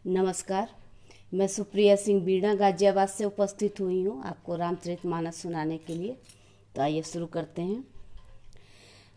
नमस्कार। मैं सुप्रिया सिंह बीड़ा गाजियाबाद से उपस्थित हुई हूँ आपको रामचरितमानस सुनाने के लिए। तो आइए शुरू करते हैं।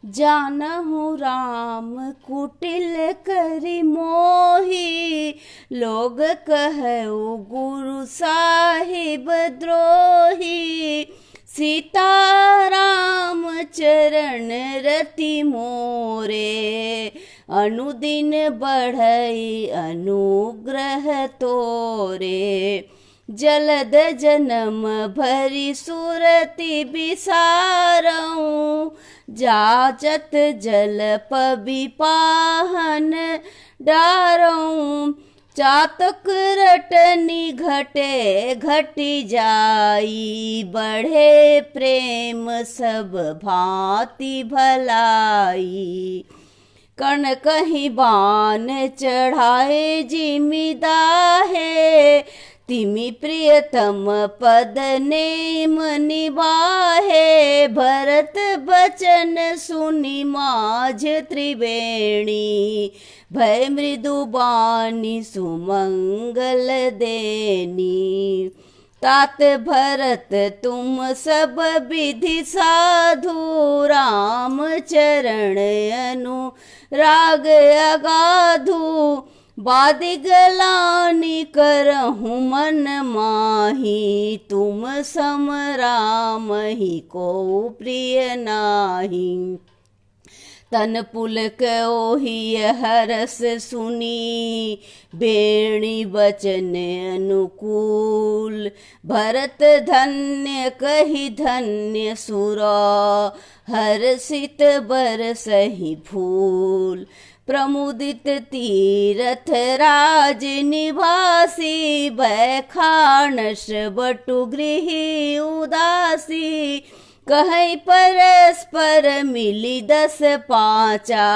जानहु राम कुटिल करि मोही, लोग कहउ गुरु साहिब द्रोही। सीताराम चरण रति मोरे, अनुदिन बढ़ई अनुग्रह तोरे। जलद जन्म भरी सुरति बिसारऊं, जाचत जल पबि पाहन डारऊं। चातक रटनी घटे घटी जाई, बढ़े प्रेम सब भांति भलाई। कण कहीं बान चढ़ाए जिमिदाहे, तिमि प्रियतम पद नेम निबाहे। भरत बचन सुनि माझ त्रिवेणी, भय मृदु बानी सुमंगल देनी। तात भरत तुम सब विधि साधु, राम चरण अनुराग अगाधु। बादि गलानी करहु मन माही, तुम सम राम ही को प्रिय नाही। तन पुलक ओहि हरस सुनी, बेणी बचन अनुकूल। भरत धन्य कहि धन्य सुरा, हर्षित बरसहि फूल। प्रमुदित तीरथ राज निवासी, बैखानस बटु गृही उदासी। कहीं परस्पर मिली 10 पाँचा,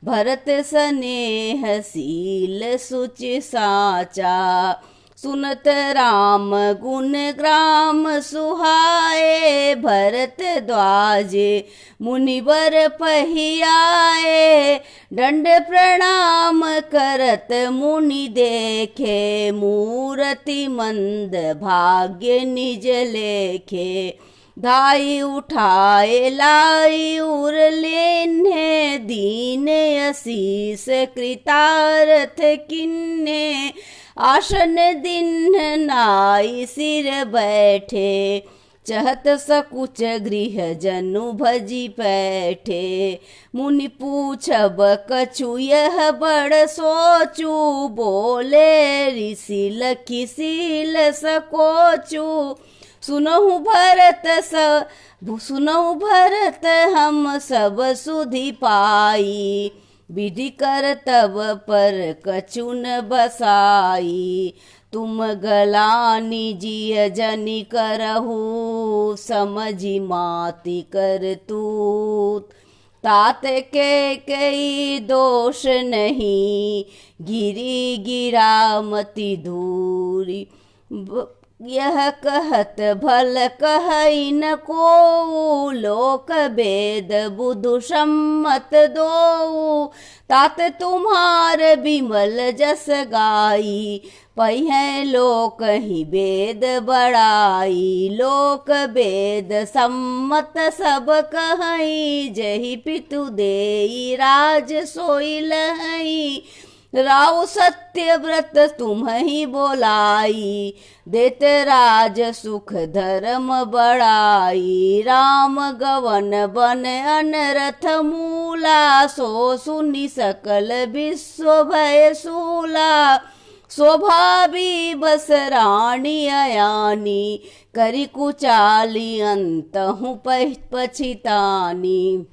भरत स्नेह शील सुचि साचा। सुनत राम गुण ग्राम सुहाए, भरत द्वाजे मुनिवर पहियाए। दंड प्रणाम करत मुनि देखे, मूरति मंद भाग्य निज लेखे। धाई उठाए लाई उर लेन्हे, दीन असीस कृतार्थ किन्ने। आसन दिन नाई सिर बैठे, चहत सकुच गृह जनु भजी पैठे। मुनि पूछब कछु यह बड़ सोचू, बोले ऋषि लखी सील सकोचू। सुनहु भरत हम सब सुधि पाई, विधि कर तब पर कछु न बसाई। तुम गलानी जिय जनि करहु, समझि माति करतूत। तात के कई दोष नहीं, गिरी गिरा मति दूरी। यह कहत भल कहई न को, लोक वेद बुधु सम्मत दो। तात तुम्हार बिमल जस गाई, पहिं लोक ही वेद बड़ाई। लोक वेद सम्मत सब कहई, जहि पितु देई राज सोई लहई। राव सत्य व्रत तुम ही बोलाई, देत राज सुख धर्म बड़ाई। राम गवन बन अनरथ मूला, सो सुनि सकल विश्व भय सूला। शोभाबी बस रानी अयानी, करि कुचाली अंतहु पछितानी।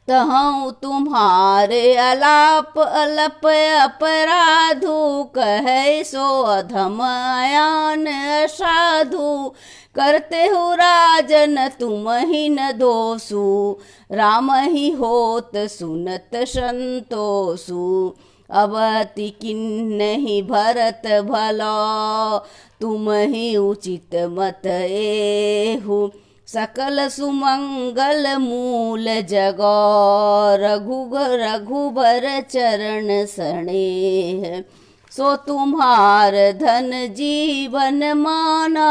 तहु तुम्हारे अलाप अलप अपराधु, कहे सो अधम अयान असाधु। करते हो राजन तुम ही न दोषु, राम ही होत सुनत संतोषु। अवति किन्नहि भरत भला, तुम ही उचित मत एहु। सकल सुमंगल मूल जगौ, रघुबर चरण सनेह। सो तुम्हार धन जीवन माना,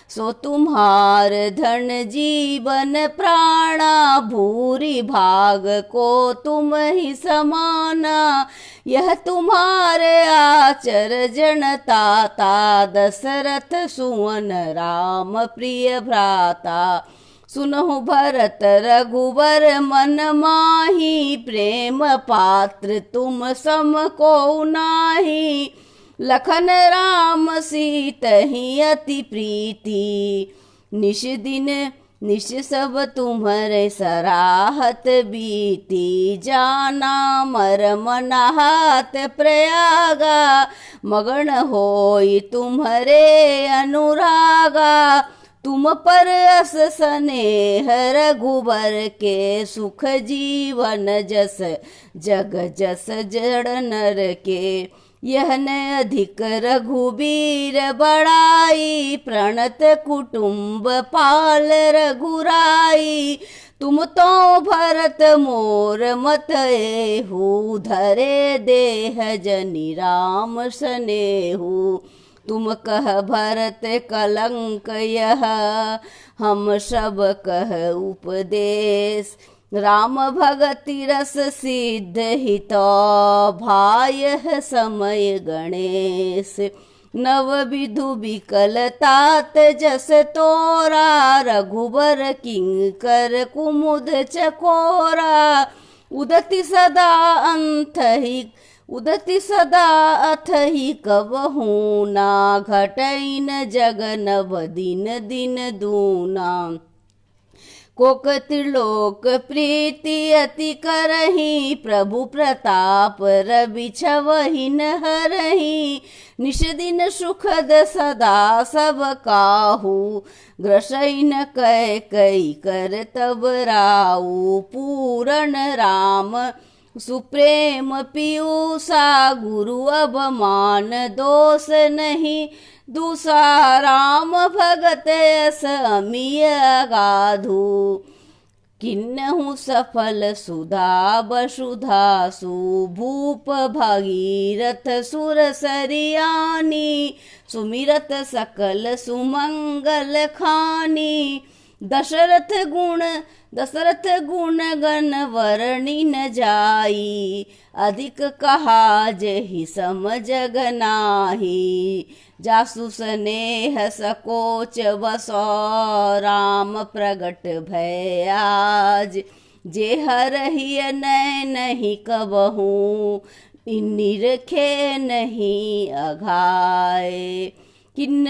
सो तुम्हार धन जीवन प्राणा, भूरी भाग को तुम ही समाना। यह तुम्हारे आचर जनताता, दशरथ सुवन राम प्रिय भ्राता। सुनहु भरत रघुबर मन माही, प्रेम पात्र तुम सम को नाही। लखन राम सीतहि अति प्रीति, निश दिन निश सब तुम्हारे सराहत बीती। जाना मरम नहात प्रयागा, मगन होई तुम्हारे अनुरागा। तुम पर अस स्नेह रघुबर के, सुख जीवन जस जग जस जड़ नर के। यह न अधिक रघुबीर बड़ाई, प्रणत कुटुंब पाल रघुराई। तुम तो भरत मोर मत एहु, धरे देह जनि राम स्नेहु। तुम कह भरत कलंक यह, हम सब कह उपदेश। राम भगति रस सिद्ध हित, भाय समय गणेश। नव विधु विकल तात जस तोरा, रघुबर किंकर कुमुद चकोरा। उदति सदा अंत ही उदति सदा अथहि कबहू ना, घटैन जग नव दिन दिन दूना। कोक त्रिलोक प्रीति अति करही, प्रभु प्रताप रवि छवहि न हरहि। निश दिन सुखद सदा सब काहू, ग्रसैन कै कई कर तब राऊ। पूरण राम सुप्रेम पीयूषा, गुरु अवमान दोष नहीं। दूषा राम भगत यस अमिय अगाधु, किन्नहु सफल सुधा वसुधासु। भूप भागीरथ सुर सरियानी, सुमिरत सकल सुमंगल खानी। दशरथ गुण गण वर्णि न जाई, अधिक कहा जेहि सम जग नाही। जासु स्नेह सकोच बसो, राम प्रगट भय आज। जे हरहि नहीं कबहू, निरखे नहीं अघाय। किन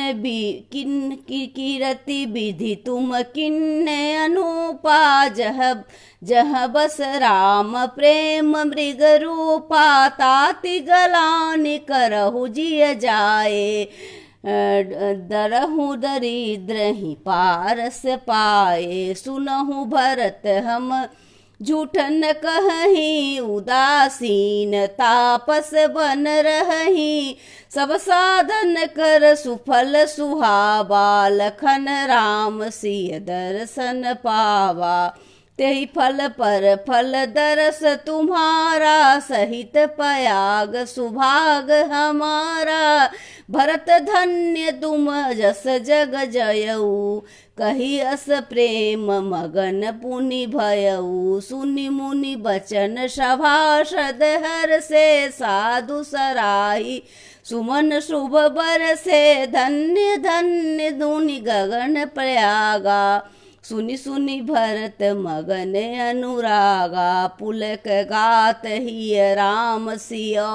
कीरति विधि तुम किन्न अनुपा, जह बस राम प्रेम मृग रूपा। ताति गलानि करहु जिय जाए, दरहु दरिद्र ही पारस पाए। सुनहु भरत हम झूठ न कहही, उदासीन तापस बन रहही। सब साधन कर सुफल सुहावा, लखन राम सिय दर्शन पावा। तेहि फल पर फल दरस तुम्हारा, सहित पयाग सुभाग हमारा। भरत धन्य तुम जस जग जयऊ, कही अस प्रेम मगन पुनि भयऊ। सुनि मुनि बचन सभासद हर से, साधु सराही सुमन शुभ बर से। धन्य धन्य दुनि गगन प्रयागा, सुनि सुनि भरत मगन अनुरागा। पुलक गात हिय राम सिया,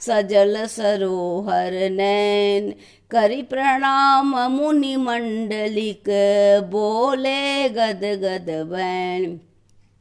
सजल सरोहर नैन। करि प्रणाम मुनि मंडलिक, बोले गद गद बैन।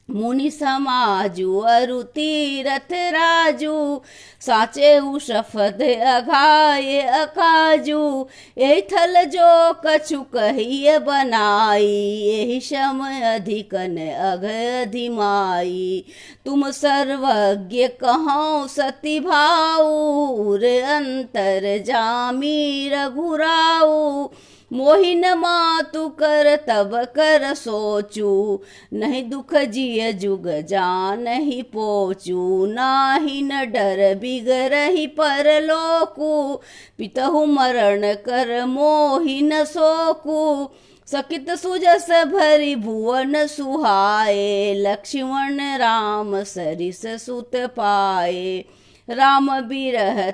मुनि समाजु अरु तीरथ राजू, साचेहु शपथ अघाये अकाजू। एहि थल जो कछु कहिय बनाई, एहि शम अधिकन अघ अधिमाई। तुम सर्वज्ञ कहौं सति भाऊ, अंतर जामी रघुराऊ। मोहिन मातु कर तब कर सोचू, नहीं दुख जिय जुग जानहि पोचू, नाही न डर बिगरहि परलोकु, पितहु मरण कर मोहिन सोकू, सकित सुजस भरि भुवन सुहाए, लक्ष्मण राम सरिस सुत पाए, राम बिरह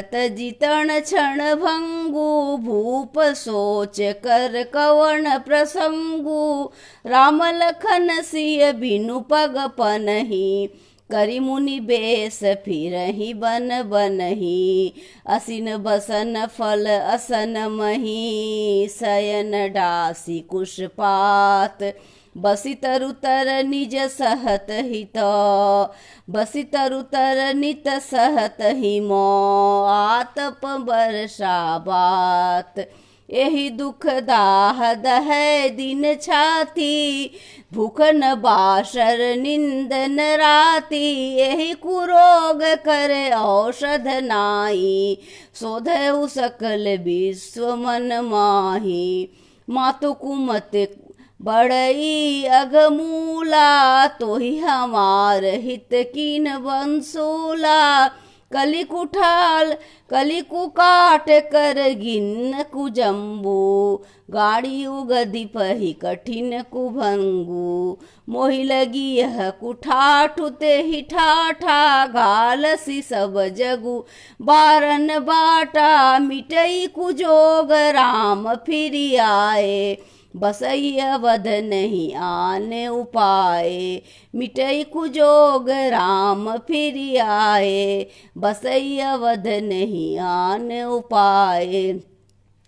तजी तण क्षण भंगु, भूप सोच कर कवन प्रसंगु, राम लखन सिय बिनु पग पनहि, करि मुनि बेस फिरहि बन बनहि, असिन बसन फल असन मही, शयन डासी कुशपात, बसी तरुतर निज सहत हित, बसी तरुतर नित सहत हिमो, आतप बरसा बात, एहि दुख दाह दहै दिन छाती, भूख न बाशर निंदन राती, एहि कुरोग करे औषध नाई, शोधउ सकल विश्व मन माही, मातु कुमत बड़ई अघमूला, तोहि हमार हित कीन बंसूला, कलिकु काट कर गिन कुजम्बू, गाड़ी उगधि पही कठिन कुभंगू, मोहि लगी यह कुठाठु ते ही ठाठा, घालसी सब जगु बारन बाटा, मिटई कुजोग राम फिरि आए, बसई अवध नहीं आने उपाय, मिटई कुजोग राम फिरि आए, बसई अवध नहीं आने उपाय,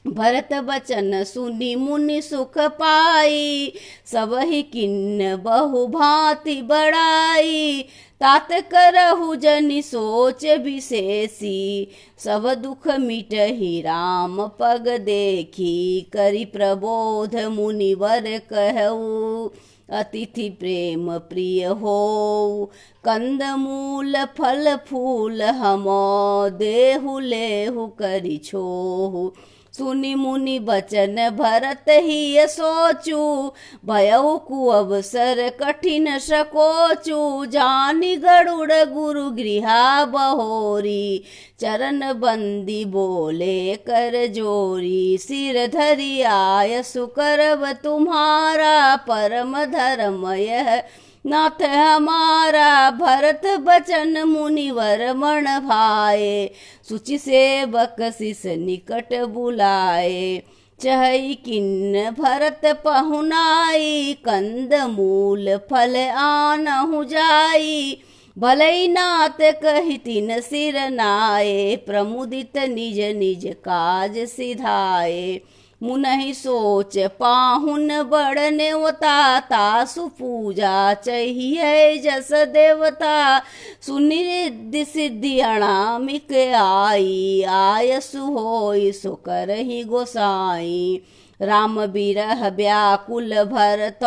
भरत बचन सुनि मुनि सुख पाई, सबहि किन्न बहु भांति बड़ाई, तात करहु जनि सोच विशेषी, सब दुख मिटहि राम पग देखी, करि प्रबोध मुनिवर कहऊ, अतिथि प्रेम प्रिय होऊ, कंद मूल फल फूल हमो, देहु लेहु करि छोहु, सुनि मुनि बचन भरत ही सोचू, भयउ कुअवसर कठिन सकोचू, जानि गरुड़ गुरु गृहा बहोरी, चरण बंदी बोले कर जोरी, सिर धरि आय सुकरब तुम्हारा, परम धर्म यह नाथ हमारा, भरत बचन मुनिवर मन भाए, सुचि सेवक सिस निकट बुलाए, चहई किन्न भरत पहुनाई, कंद मूल फल आनहु जाई, भलई नाथ कहि तिन सिर नाए, प्रमुदित निज निज काज सिधाए, मुनहि सोच पाहुन बड़ नेवता, तासु पूजा चाहिए जस देवता, सुनि रिद्धि सिद्धि अणामिक आई, आयसु होई सो करहि गोसाई, राम बिरह व्याकुल भरत,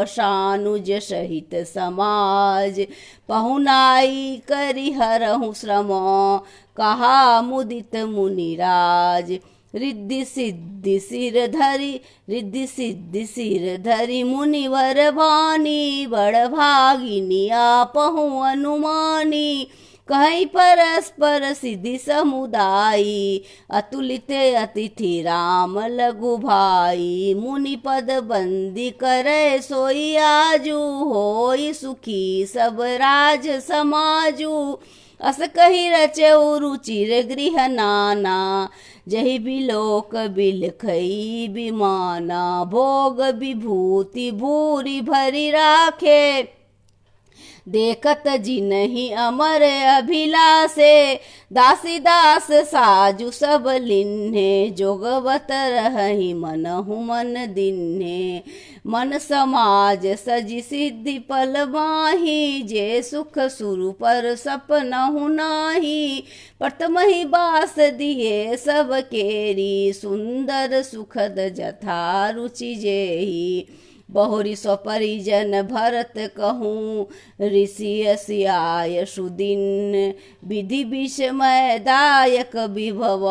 शानुज सहित समाज, पहुनाई करि हरहु श्रम, कहा मुदित मुनिराज, रिद्धि सिद्धि सिर धरि मुनिवर भानी, बड़ भागिनी आपहु अनुमानी, कहीं परस्पर सिद्धि समुदायी, अतुलित अतिथि राम लघु भाई, मुनि पद बंदी करे सोई आजू, होई सुखी सब राज समाजू, अस कहि रचऊ रुचिर गृह नाना, जहि बिलोक बिलखई बिमाना, भोग विभूति भूरि भरि राखे, देखत जिनहि अमर अभिलाषे, दासी दास साजु सब लिन्हे, जोगवत रहहि मनहु मन दिन्हे, मन समाज सजि सिद्धि पल माही, जे सुख सुरु पर सपनहु नाही, प्रथमहि बास दिए सब केरी, सुंदर सुखद जथा रुचि जेहि, बहुरी सो परिजन भरत कहूँ, ऋषि असियाय सुदिन, विधि विषमय दायक विभव,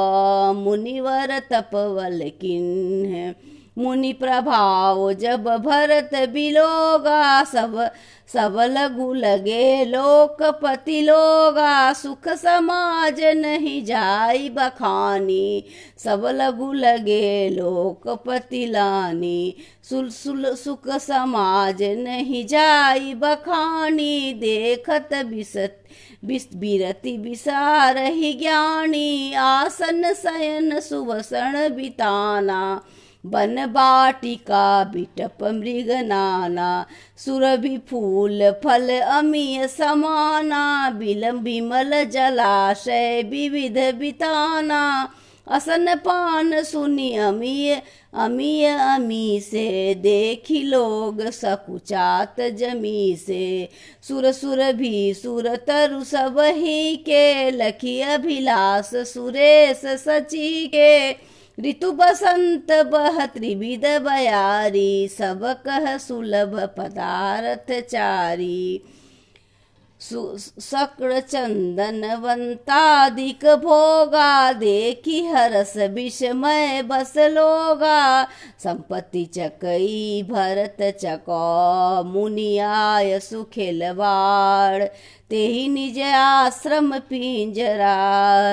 मुनिवर तपवल किन्ह। मुनि प्रभाव जब भरत बिलोगा, सब लघु लगे लोकपति लोगा, सुख समाज नहीं जाई बखानी, सब लघु लगे लोकपति लानी, सुख समाज नहीं जाई बखानी, देखत बिरति बिसारहि ज्ञानी, आसन शयन सुवसण बिताना, बन बाटिका बिटप मृग नाना, सुरभि फूल फल अमीय समाना, बिलम बिमल जलाशय विविध बिताना, असन पान सुनि अमीय अमी से, देखी लोग सकुचात जमी से, सुर भी सुर तरु सब ही के, लखी अभिलाष सुरेश सची के, ऋतु बसंत बह त्रिविध बयारी, सब कह सुलभ पदार्थ चारी, सक्र चंदन वंतादिक भोगा, देखी हरस विषमय बस लोगा, संपत्ति चकई भरत चको, मुनियाय सुखेलवाड़, तेहि निज आश्रम पिंजरा,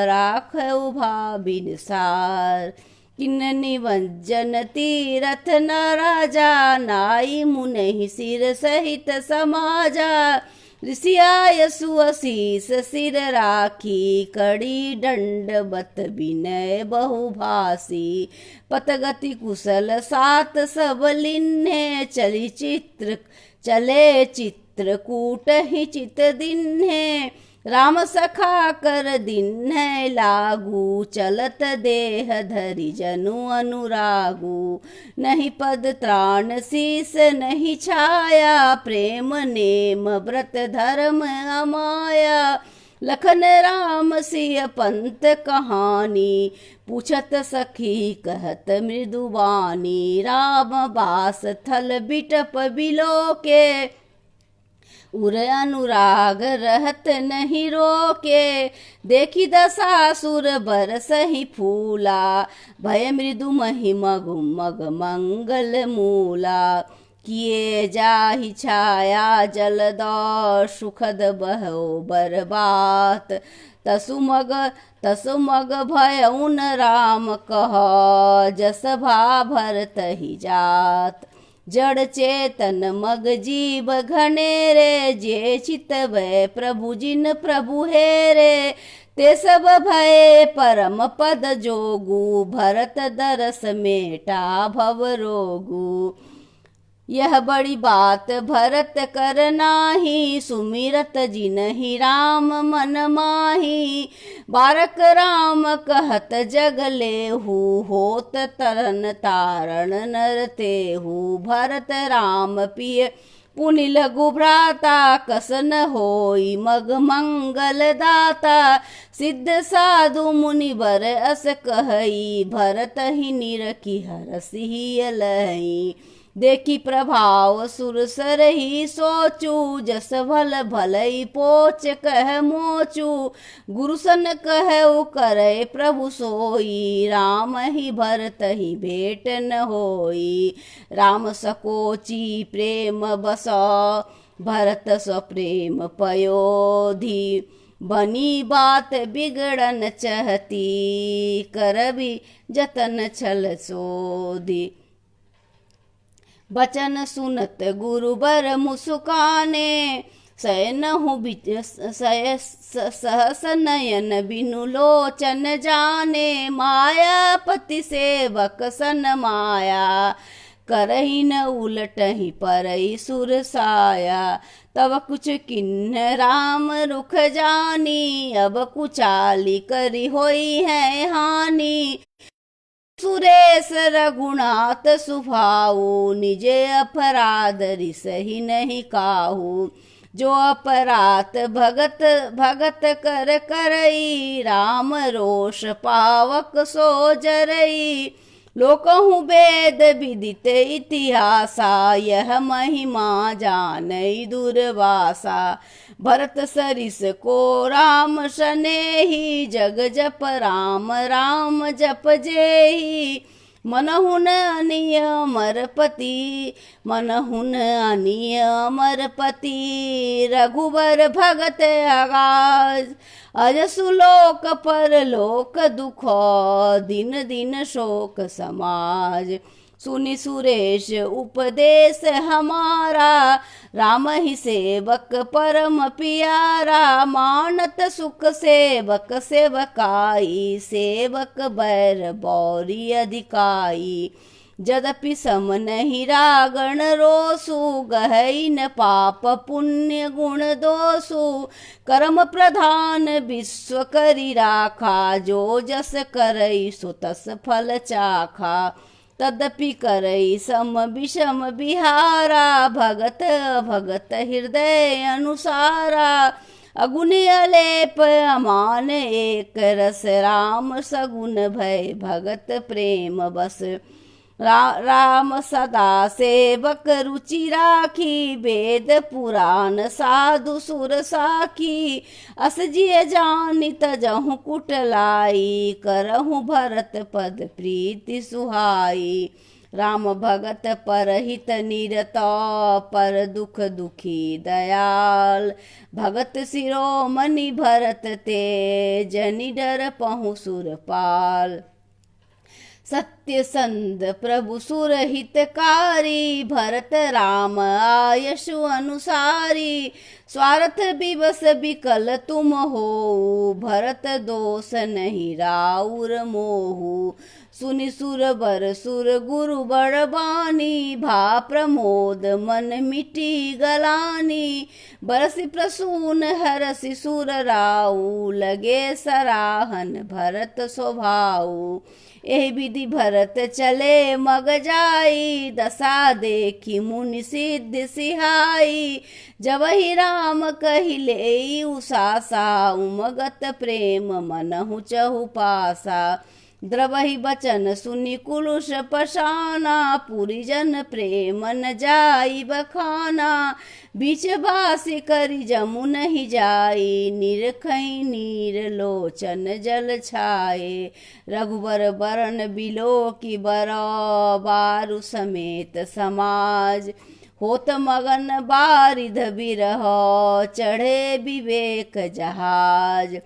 राख उभा बिनसार, किन निवंजन तीरथ न राजा, नाई मुनि सिर सहित समाजा, ऋषियाय सुअशीष सिर राखी, कड़ी दंडवत विनय बहुभासी, पतगति कुशल सात सब लिन्हे, चले चित्रकूट ही चित दिन्हे, राम सखा कर दिन्हे लागू, चलत देह धरि जनु अनुरागू, नहीं पद त्राण शीस नहीं छाया, प्रेम नेम व्रत धर्म अमाया, लखन राम सिय पंत कहानी, पूछत सखी कहत मृदुवानी, राम बास थल बिटप बिलोके, उर अनुराग रहत नहीं रोके, देखी दशासुर बरस ही फूला, भय मृदु महिमा गुमग मंगल मूला, किए जाहि छाया जलदौ, सुखद बहो बरबात, तसुमग भयउन राम कह, जस भा भरत ही जात, जड़ चेतन मग जीव घनेरे, जे चितवै प्रभु जिन प्रभु हेरे, ते सब भय परम पद जोगू, भरत दरस मेटा भव रोगू, यह बड़ी बात भरत कर नाही, सुमिरत जिनहि राम मन माही, बारक राम कहत जग लेहू, होत तरन तारण नर तेहू, भरत राम पिय पुनि लघु भ्राता, कसन होई मग मंगल दाता, सिद्ध साधु मुनिवर अस कहई, भरत ही निरखी हरसि अलई, देखी प्रभाव सुर सरही सोचू, जस भल भलई पोच कह मोचू, गुरुसन कहु करे प्रभु सोई, राम ही भरत ही भेट न होई, राम सकोची प्रेम बसो, भरत स्वप्रेम पयोधि, बनी बात बिगड़न चहती, करबी जतन छल सोधी, बचन सुनत गुरुबर मुस्काने, सयनहु सहस नयन बिनु लोचन जाने, मायापति सेवक सन माया, करही न उलटही परई सुर साया, तब कुछ किन्ह राम रुख जानी, अब कुचाली करी होई है हानि, सुरेश रघुनाथ सुभाऊ, निजे अपराध रिसहि नहीं काहू, जो अपराध भगत कर करई, राम रोष पावक सो जरई, लोकहु वेद विदित इतिहासा, यह महिमा जानई दुर्वासा। भरत सरिस को राम सनेही, जग जप राम राम जप जेही। मनहुन अनिय अमरपति, मनहुन अनिय अमरपति। रघुबर भगत आगाज, अजसु लोक परलोक दुख, दिन दिन शोक समाज। सुनि सुरेश उपदेश हमारा, राम ही सेवक परम पियारा। मानत सुख सेवक सेवकाई, सेवक बैर बौरी अधिकाई। यद्यपि सम नहीं रागण रोसु, गहई न पाप पुण्य गुण दोसु। कर्म प्रधान विश्व करी राखा, जो जस करई सो तस फल चाखा। तदपि करई सम विषम विहारा, भगत भगत हृदय अनुसारा। अगुनि अलेप अमान एक रस, राम सगुन भय भगत प्रेम बस। राम सदा सेवक रुचि राखी, वेद पुराण साधु सुर साखी। अस जिय जानि तजहु कुटलाई, करहु भरत पद प्रीति सुहाई। राम भगत परहित निरत, पर दुख दुखी दयाल। भगत शिरोमणि भरत तेज, निडर पहु सुरपाल। सत्य संद प्रभु सुर हितकारी, भरत राम आयशु अनुसारी। स्वार्थ विवश विकल तुम हो, भरत दोष नहीं राउर मोहु। सुनि सुर बर सुर गुरु बड़बानी, भा प्रमोद मन मिटी गलानी। बरसि प्रसून हरसि सुर राऊ, लगे सराहन भरत स्वभाऊ। एहि विधि भरत चले मग जाई, दशा देखी मुनि सिद्ध सिहाई। जबहि राम कहिले उसासा, उमगत प्रेम मनहु चहु पासा। द्रवहि बचन सुनि कुलुष पशाना, पुरी जन प्रेम न जाई बखाना। बीच बासी करी जमु नहीं जाई, निरखई नीर लोचन जल छाए। रघुबर बरन बिलो की बरो, बारु समेत समाज। होत मगन बारिध बिरह, चढ़े विवेक जहाज।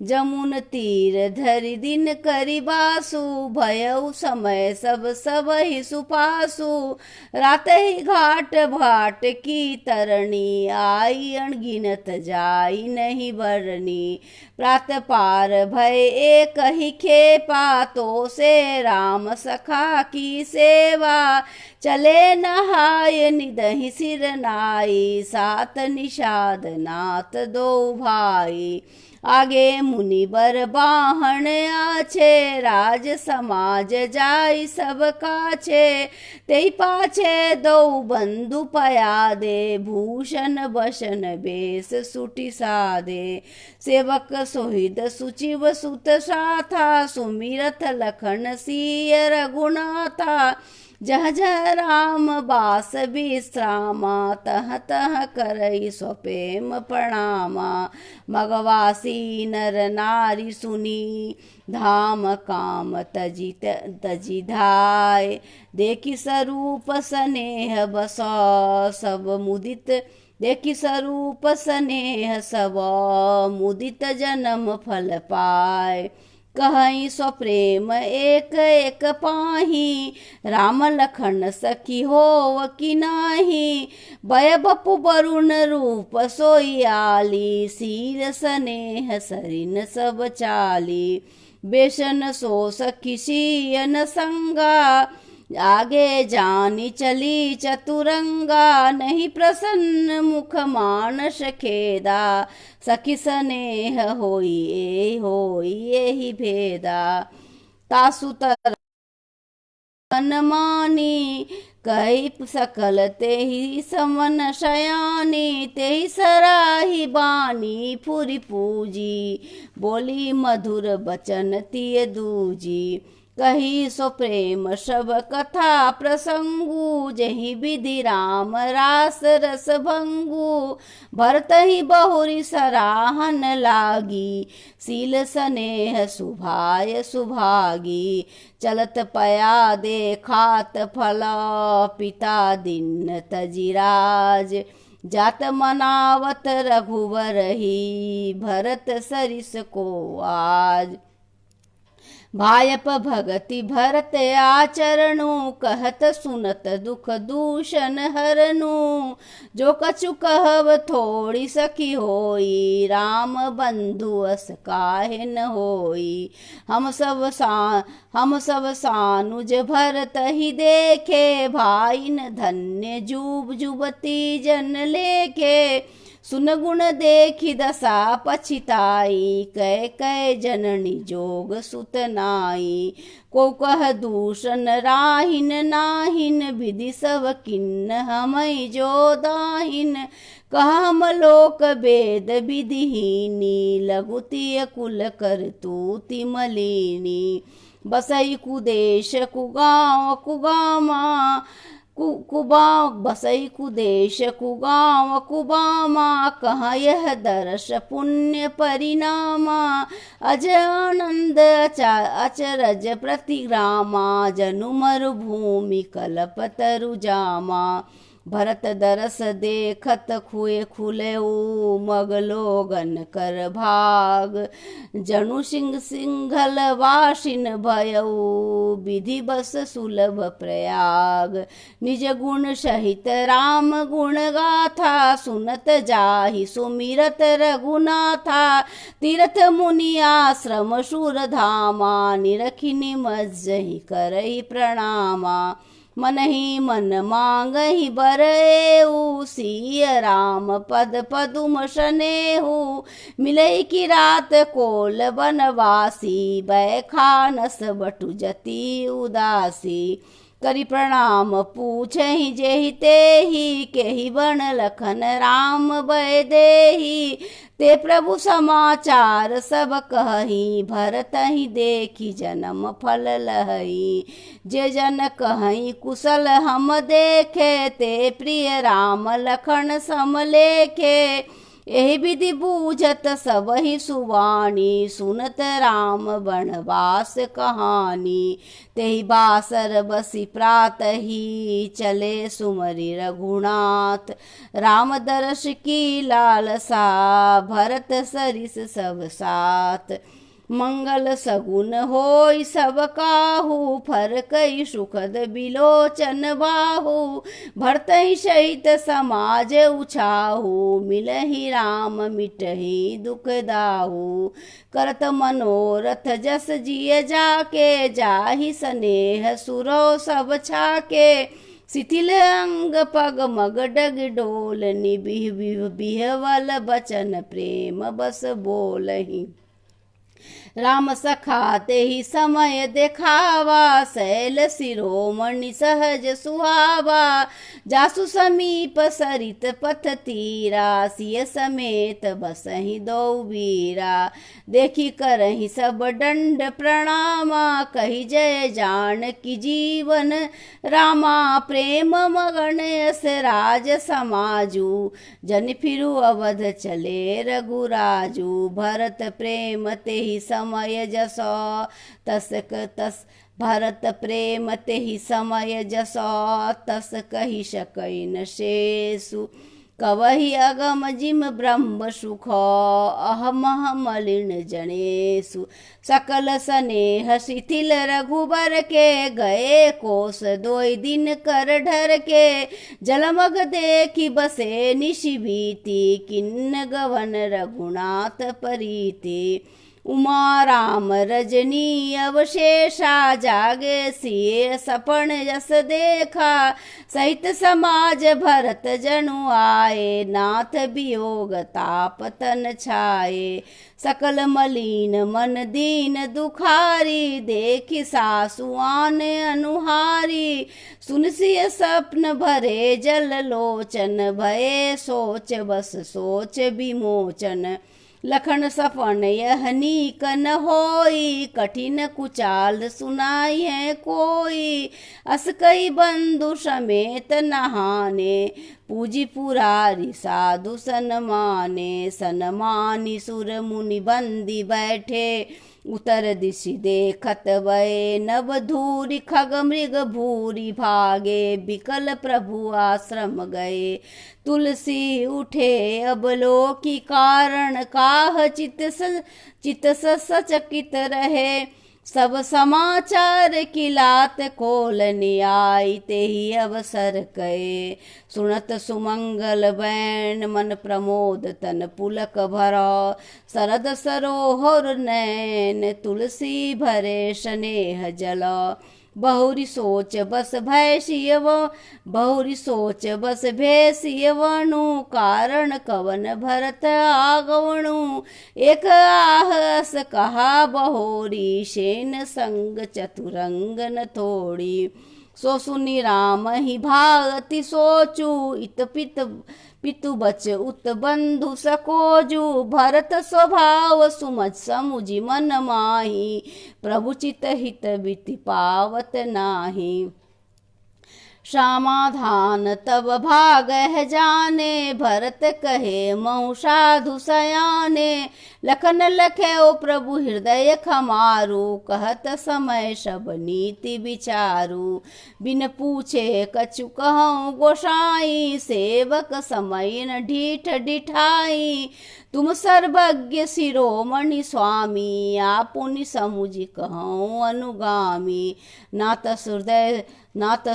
जमुन तीर धरि दिन करि बासु, भयउ समय सब सबहि सुपासु। रातहि घाट भाट की तरणी, आई अनगिनत जाई नहीं बरनी। प्रात पार भय एक ही खेपा, तो से राम सखा की सेवा। चले नहाय निदहि सिर नाई, सात निषाद नाथ दो भाई। आगे मुनि बर बाहन आछे, राज समाज जाई सब काछे। तेई पाछे दो बंधु पया दे, भूषण बसन बेस सुटि सादे। सेवक सोहिद सुचिव सुत साथा, सुमिरथ लखन सिय रघुनाथा। जह जह राम बास विश्रामा, तह तह करई स्वप्रेम प्रणामा। मगवासी नर नारी सुनी, धाम काम तजी धाय। देखि स्वरूप स्नेह बस, सब मुदित देखि स्वरूप स्नेह सब, मुदित जन्म फल पाए। कहीं स्वप्रेम एक एक पाही, राम लखन सखी होव कि नाही। भय बपु वरुण रूप सोयाली, सीर स्नेह सरिन सब चाली। बेसन सो सखी सियन संगा, आगे जानी चली चतुरंगा। नहीं प्रसन्न मुख मानस खेदा, सखी स्नेह होई एहि भेदा। तासु तर मानी, कही सकल तेहि समन शयानी। तेहि सराही बानी फुरि पूजी, बोली मधुर बचन तिय दूजी। कही सो प्रेम सब कथा प्रसंगु, जही विधि राम रास रस भंगु। भरत ही बहुरी सराहन लागी, सील स्नेह सुभाय सुभागी। चलत पया देखात फल, पिता दीन तजिराज। जात मनावत रघुवर ही, भरत सरिस को आज। भायप भगति भरत आचरणु, कहत सुनत दुख दूषण हरनु। जो कछु कहब थोड़ी सखी होई, राम बंधु अस काहे न होई। हम सब सानुज भरत ही देखे, भाई न धन्य जुब जुबती जन लेखे। सुन गुण देखी दशा पछिताई, कै कै जननी जोग सुत नाई। को कह दूषण राहिन नाहिन, विधि सब किन्न हमई जो दाहिन। कहम लोक वेद विधिहीनी, लघुतिय कुल करतूति मलिनी। बसई कुदेश कुगाँव कुगामा, बसई कुदेश कुगाँव कुबामा। कहाँ यह दर्श पुण्य परिणामा, अज आनंद अचरज प्रतिग्रामा। जनु मरुभूमि कल्प तरु जामा। भरत दरस देखत खुए खुलेऊ, मगलोगन कर भाग। जनु सिंह सिंघल वासिन भयऊ, विधि बस सुलभ प्रयाग। निज गुण सहित राम गुण गाथा, सुनत जाहि सुमिरत रघुनाथा। तीर्थ मुनि आश्रम सुर धामा, निरखि निमज्जहि करहि प्रणामा। मन ही मन मांगहि बरएऊ, सिय राम पद पदुम सनेहु। मिलई की रात कोल बनवासी, बैखानस बटु जति उदासी। करि प्रणाम पूछहि जेहि तेहि, केहि बन लखन राम बय देहि। ते प्रभु समाचार सब कहहि, भरत ही देखी जन्म फल लहई। जे जन कहई कुशल हम देखे, ते प्रिय राम लखन सम लेखे। एहि विधि बूझत सब ही सुवाणी, सुनत राम बनवास कहानी। तेहि बासर बसी प्रात ही, चले सुमरि रघुनाथ। राम दर्श की लालसा, भरत सरिस सब साथ। मंगल सगुन होई सब काहू, फरकई सुखद बिलोचन बाहू। भरतहि सहित समाज उछाहू, मिलहि राम मिटहि दुख दाहू। करत मनोरथ जस जिय जाके, जाहि स्नेह सुरो सब छाके। शिथिल अंग पग मग डग डोल, निबिह बिहवल बचन प्रेम बस बोलहि। राम सखा तेहि समय देखावा, शैल शिरोमणि सहज सुहावा। जासु समीप सरित पथ तीरा, सिय समेत बसहि दो वीरा। देखी करहि सब दंड प्रणामा, कहि जय जानकी जीवन रामा। प्रेम मगन यस राज समाजू, जन फिरु अवध चले रघुराजू। भरत प्रेम तेहि समय जसो, तस भरत प्रेम तेहि समय जसो। तस कहि सकई न शेषु, कवहि अगम जिम ब्रह्म सुख। अहमह मलिन जनेषु, सकल स्नेह शिथिल रघुबर के। गए कोस 2 दिन कर ढर के, जलमग देखी बसे निशि भीति। किन्न गवन रघुनाथ प्रीति। उमा राम रजनी अवशेषा, जागे सिए सपन जस देखा। सहित समाज भरत जनु आए, नाथ वियोग ताप तन छाए। सकल मलिन मन दीन दुखारी, देखि सासु आने अनुहारी। सुनसिय सपन भरे जल लोचन, भये सोच बस सोच विमोचन। लखन सपन यह नीक न होई, कठिन कुचाल सुनाई है कोई। अस कई बंधु समेत नहाने, पूजी पुरारी साधु सनमाने। सनमानी सुर मुनि बंदी बैठे, उत्तर दिशि देखत भये। नभ धूरी खग मृग भूरी भागे, बिकल प्रभु आश्रम गए। तुलसी उठे अबलोकी कारण, काह चित सचकित रहे। सब समाचार किलात खोलने आई, तेहि अवसर कहे। सुनत सुमंगल बैन, मन प्रमोद तन पुलक भरा। शरद सरोहर नैन, तुलसी भरे स्नेह जला। बहुरी सोच बस भय सियव, बहुरी सोच बस भय सियवनु। कारण कवन भरत आगवनु, एक आहस कहा बहोरी। सेन संग चतुरंग न थोड़ी, सो सुनि राम ही भागति सोचू। इत पितु बच उत बंधु सकोजू। भरत स्वभाव सुमझ समुझि मन माही, प्रभु चित हित बिति पावत नाही। समाधान तब भागह जाने, भरत कहे महु साधु सयाने। लखन लखे ओ प्रभु हृदय खमारू, कहत समय सब नीति विचारू। बिन पूछे कछु कहूँ गोसाई, सेवक समय न ढीठ डिठाई। तुम सर्वज्ञ शिरोमणि स्वामी, आपुनि समुझि कहूँ अनुगामी। नात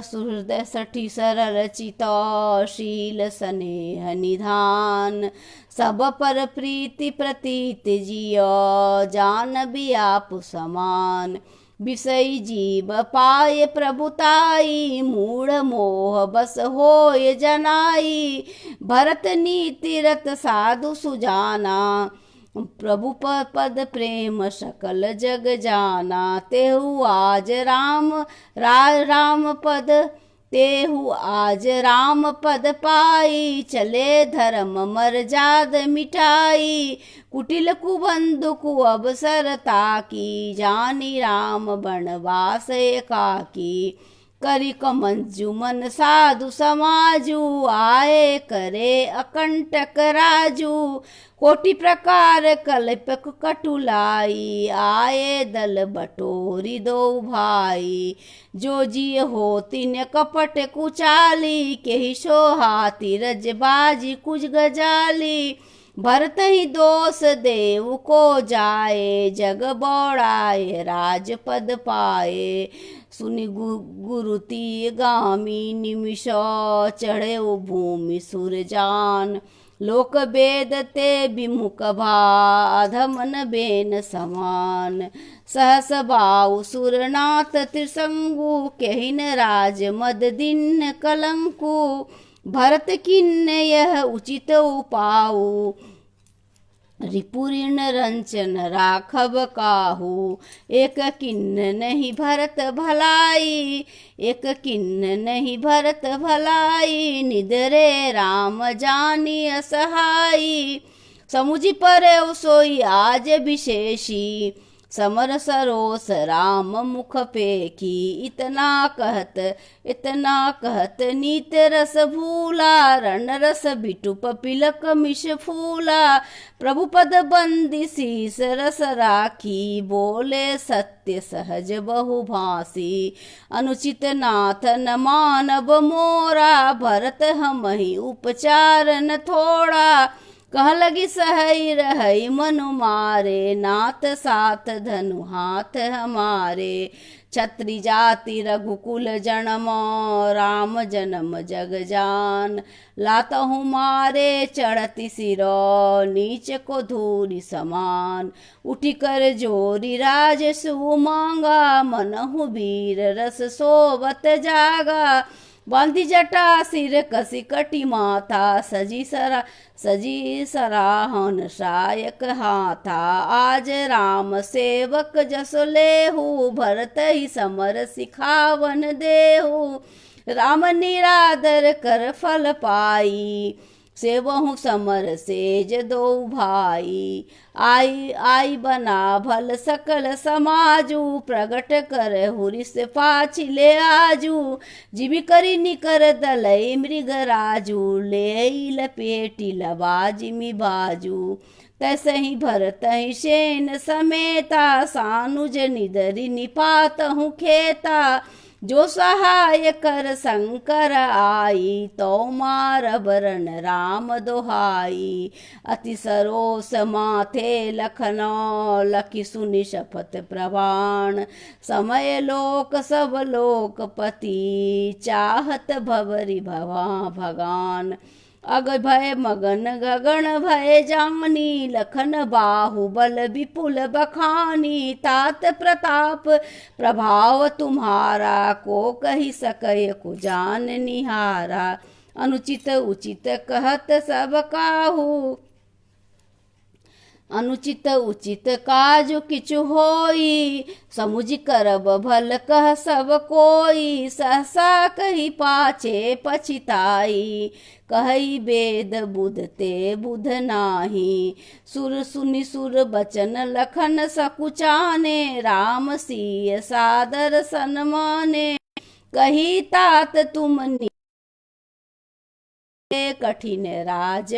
हृदय सठी सरल चिता, शील स्नेह निधान। सब पर प्रीति प्रतीत जिया, जान भी आप समान। विषयी जीव पाए प्रभुताई, मूढ़ मोह बस होय जनाई। भरत नीति रत साधु सुजाना, प्रभु पद प्रेम सकल जग जाना। तेहु आज राम पद पाई, चले धर्म मर्जाद मिटाई। कुटिल कुबंधु कु अवसर ताकी, जानी राम बनवास एकाकी। करी कमंजु मन साधु समाजू, आए करे अकंटक राजू। कोटि प्रकार कल्प कटुलाई, आए दल बटोरी दो भाई। जो जिय हो तिन कपट कुचाली, केहि सोहाती रजबाजी कुछ गजाली। भरत ही दोष देव को जाए, जग बौड़ाए राज पद पाए। सुनि गुरुति गामी निमिष, चढ़े भूमि सुरजान। लोक वेद ते विमुख अधमन बेन समान। सहस बाऊ सुरनाथ त्रिशंगु, केहिन राज मद दिन कलंकु। भरत किन्न यह उचित उपाऊ, रिपुऋण रंचन राखब काहू। एक किन्न नहीं भरत भलाई, एक किन्न नहीं भरत भलाई। निदरे राम जानी असहाई, समुझि परे सोई आज विशेषी। समर सरोस राम मुख पेखी, इतना कहत नीत रस भूला। रण रस बिटुप पिलक मिश फूला। प्रभु पद बंदी शीस रस राखी, बोले सत्य सहज बहु भासी। अनुचित नाथ न मानव मोरा, भरत हमहि उपचार न थोड़ा। कह लगी सहई रहई मनु मारे, नाथ साथ धनु हाथ हमारे। छत्री जाति रघुकुल जन्म, राम जन्म जग जान। लातहु मारे चढ़ती सिरो, नीच को धूरी समान। उठी कर जोरी राज सु मांगा, मनहु वीर रस सोवत जागा। बांधी जटा सिर कसी कटी माथा, सजी सराहन सायक हाथा। आज राम सेवक जस लेहु, भरत ही समर सिखावन देहु। राम निरादर कर फल पाई, सेवहु समर सेज दो भाई। आई आई बना भल सकल समाजू, प्रगट कर हुरिस पाछिले आजू। जीवी करी निकर दलई मृग राजू, ले लपेटी लबाजिमि बाजू। तैसहि भरतहि शेन समेता, सानुज निदरि निपातहु खेता। जो सहाय कर शंकर आई, तो मारब रण राम दोहाई। अति सरोस माथे लखनौ, लखि सुनि शपथ प्रवाण। समय लोक सब लोकपति, चाहत भवरि भवा भगान। अग भय मगन गगन भय जानी, लखन बाहुबल विपुल बखानी। तात प्रताप प्रभाव तुम्हारा, को कहि सकय को जान निहारा। अनुचित उचित कहत सब काहू, अनुचित उचित काज किछु होई। समुझ करब भल कह सब कोई, सहसा कही पाछे पछिताई। कही वेद बुध ते बुध नाही, सुर सुनि सुर बचन लखन सकुचाने। राम सिय सादर सन्माने, कही तात तुम कठिन राज